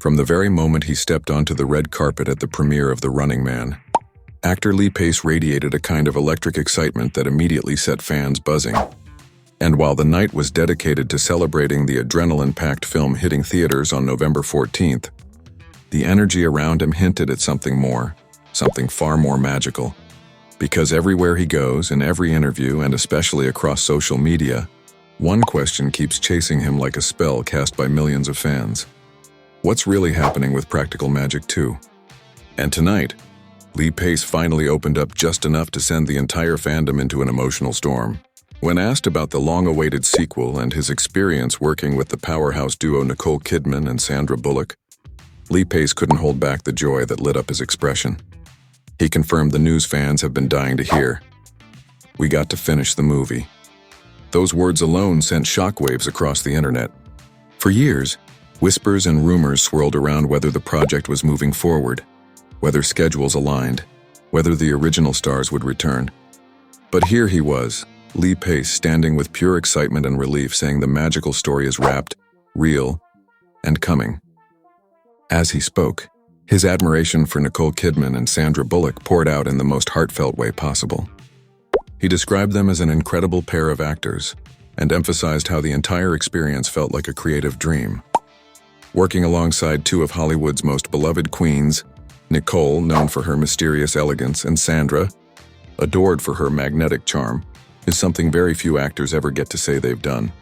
from the very moment he stepped onto the red carpet at the premiere of The Running Man. Actor Lee Pace radiated a kind of electric excitement that immediately set fans buzzing. And while the night was dedicated to celebrating the adrenaline-packed film hitting theaters on November 14th, the energy around him hinted at something more, something far more magical. Because everywhere he goes, in every interview, and especially across social media, one question keeps chasing him like a spell cast by millions of fans. What's really happening with Practical Magic 2? And tonight, Lee Pace finally opened up just enough to send the entire fandom into an emotional storm. When asked about the long-awaited sequel and his experience working with the powerhouse duo Nicole Kidman and Sandra Bullock, Lee Pace couldn't hold back the joy that lit up his expression. He confirmed the news fans have been dying to hear. "We got to finish the movie." Those words alone sent shockwaves across the internet. For years, whispers and rumors swirled around whether the project was moving forward, whether schedules aligned, whether the original stars would return. But here he was, Lee Pace, standing with pure excitement and relief, saying the magical story is wrapped, real, and coming. As he spoke, his admiration for Nicole Kidman and Sandra Bullock poured out in the most heartfelt way possible. He described them as an incredible pair of actors and emphasized how the entire experience felt like a creative dream. Working alongside two of Hollywood's most beloved queens, Nicole, known for her mysterious elegance, and Sandra, adored for her magnetic charm, is something very few actors ever get to say they've done.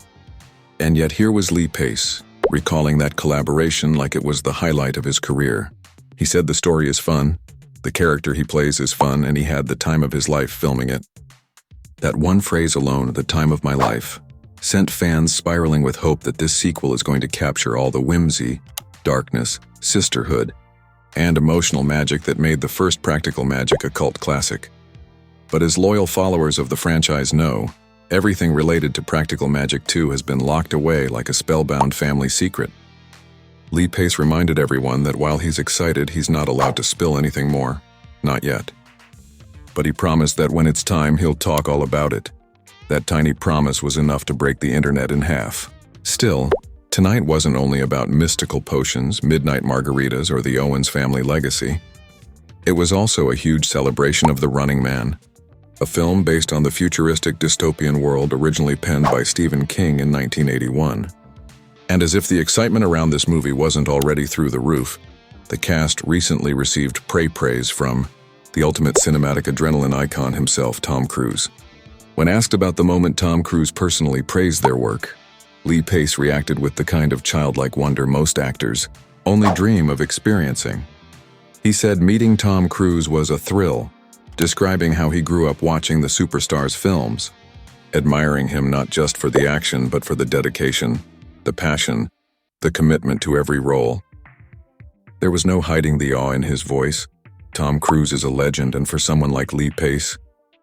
And yet here was Lee Pace, recalling that collaboration like it was the highlight of his career. He said the story is fun, the character he plays is fun, and he had the time of his life filming it. That one phrase alone, "the time of my life," sent fans spiraling with hope that this sequel is going to capture all the whimsy, darkness, sisterhood, and emotional magic that made the first Practical Magic a cult classic. But as loyal followers of the franchise know, everything related to Practical Magic 2 has been locked away like a spellbound family secret. Lee Pace reminded everyone that while he's excited, he's not allowed to spill anything more. Not yet. But he promised that when it's time, he'll talk all about it. That tiny promise was enough to break the internet in half. Still, tonight wasn't only about mystical potions, midnight margaritas, or the Owens family legacy. It was also a huge celebration of The Running Man, a film based on the futuristic dystopian world originally penned by Stephen King in 1981. And as if the excitement around this movie wasn't already through the roof, the cast recently received praise from the ultimate cinematic adrenaline icon himself, Tom Cruise. When asked about the moment Tom Cruise personally praised their work, Lee Pace reacted with the kind of childlike wonder most actors only dream of experiencing. He said meeting Tom Cruise was a thrill, describing how he grew up watching the superstar's films, admiring him not just for the action but for the dedication, the passion, the commitment to every role. There was no hiding the awe in his voice. Tom Cruise is a legend, and for someone like Lee Pace,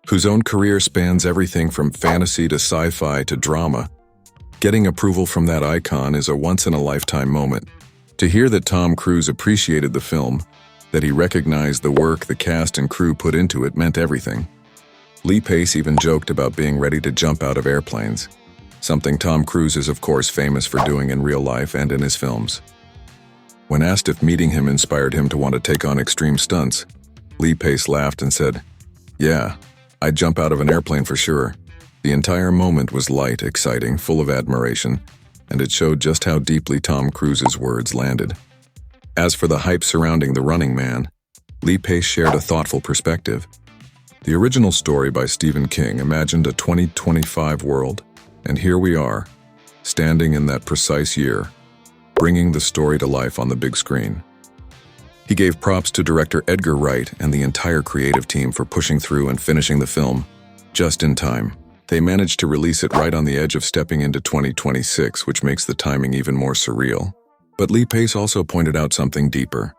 whose own career spans everything from fantasy to sci-fi to drama, getting approval from that icon is a once-in-a-lifetime moment. To hear that Tom Cruise appreciated the film, that he recognized the work the cast and crew put into it, meant everything. Lee Pace even joked about being ready to jump out of airplanes, something Tom Cruise is of course famous for doing in real life and in his films. When asked if meeting him inspired him to want to take on extreme stunts, Lee Pace laughed and said, "Yeah, I'd jump out of an airplane for sure." The entire moment was light, exciting, full of admiration, and it showed just how deeply Tom Cruise's words landed. As for the hype surrounding The Running Man, Lee Pace shared a thoughtful perspective. The original story by Stephen King imagined a 2025 world, and here we are, standing in that precise year, bringing the story to life on the big screen. He gave props to director Edgar Wright and the entire creative team for pushing through and finishing the film just in time. They managed to release it right on the edge of stepping into 2026, which makes the timing even more surreal. But Lee Pace also pointed out something deeper.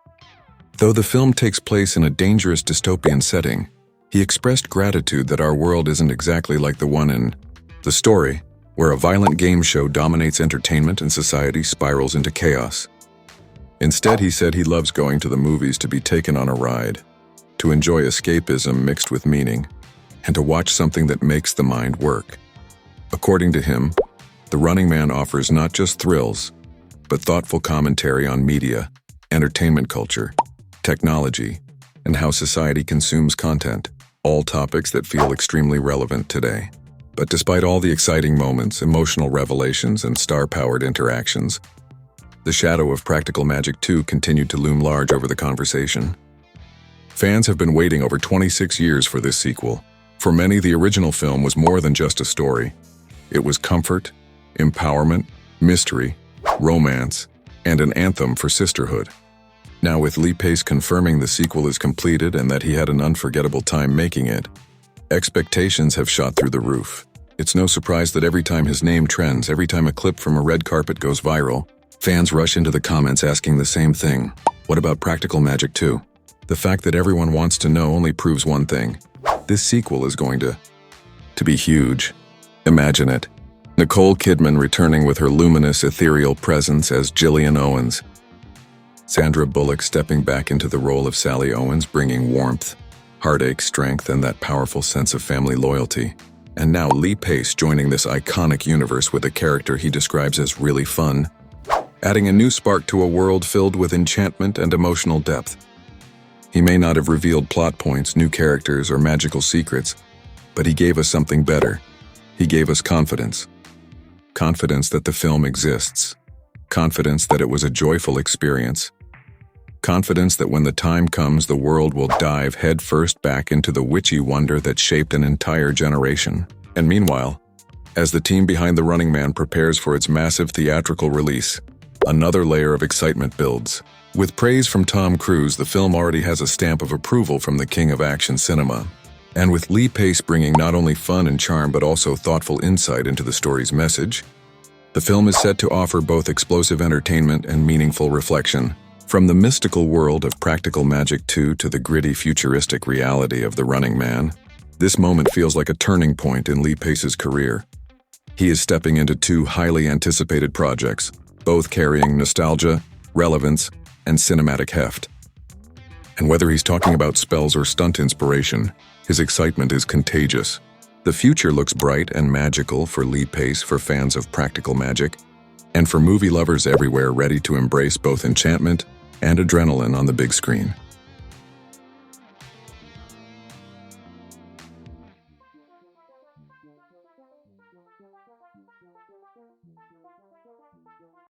Though the film takes place in a dangerous dystopian setting, he expressed gratitude that our world isn't exactly like the one in the story, where a violent game show dominates entertainment and society spirals into chaos. Instead, he said he loves going to the movies to be taken on a ride, to enjoy escapism mixed with meaning, and to watch something that makes the mind work. According to him, The Running Man offers not just thrills, but thoughtful commentary on media, entertainment culture, technology, and how society consumes content, all topics that feel extremely relevant today. But despite all the exciting moments, emotional revelations, and star-powered interactions, the shadow of Practical Magic 2 continued to loom large over the conversation. Fans have been waiting over 26 years for this sequel. For many, the original film was more than just a story. It was comfort, empowerment, mystery, romance, and an anthem for sisterhood. Now, with Lee Pace confirming the sequel is completed and that he had an unforgettable time making it, expectations have shot through the roof. It's no surprise that every time his name trends, every time a clip from a red carpet goes viral, fans rush into the comments asking the same thing. What about Practical Magic 2? The fact that everyone wants to know only proves one thing. This sequel is going to be huge. Imagine it. Nicole Kidman returning with her luminous, ethereal presence as Gillian Owens. Sandra Bullock stepping back into the role of Sally Owens, bringing warmth, heartache, strength, and that powerful sense of family loyalty. And now Lee Pace joining this iconic universe with a character he describes as really fun, adding a new spark to a world filled with enchantment and emotional depth. He may not have revealed plot points, new characters, or magical secrets, but he gave us something better. He gave us confidence. Confidence that the film exists. Confidence that it was a joyful experience. Confidence that when the time comes, the world will dive headfirst back into the witchy wonder that shaped an entire generation. And meanwhile, as the team behind The Running Man prepares for its massive theatrical release, another layer of excitement builds. With praise from Tom Cruise, the film already has a stamp of approval from the king of action cinema. And with Lee Pace bringing not only fun and charm but also thoughtful insight into the story's message, the film is set to offer both explosive entertainment and meaningful reflection. From the mystical world of Practical Magic 2 to the gritty futuristic reality of The Running Man, this moment feels like a turning point in Lee Pace's career. He is stepping into two highly anticipated projects, both carrying nostalgia, relevance, and cinematic heft. And whether he's talking about spells or stunt inspiration, his excitement is contagious. The future looks bright and magical for Lee Pace, for fans of Practical Magic, and for movie lovers everywhere ready to embrace both enchantment and adrenaline on the big screen.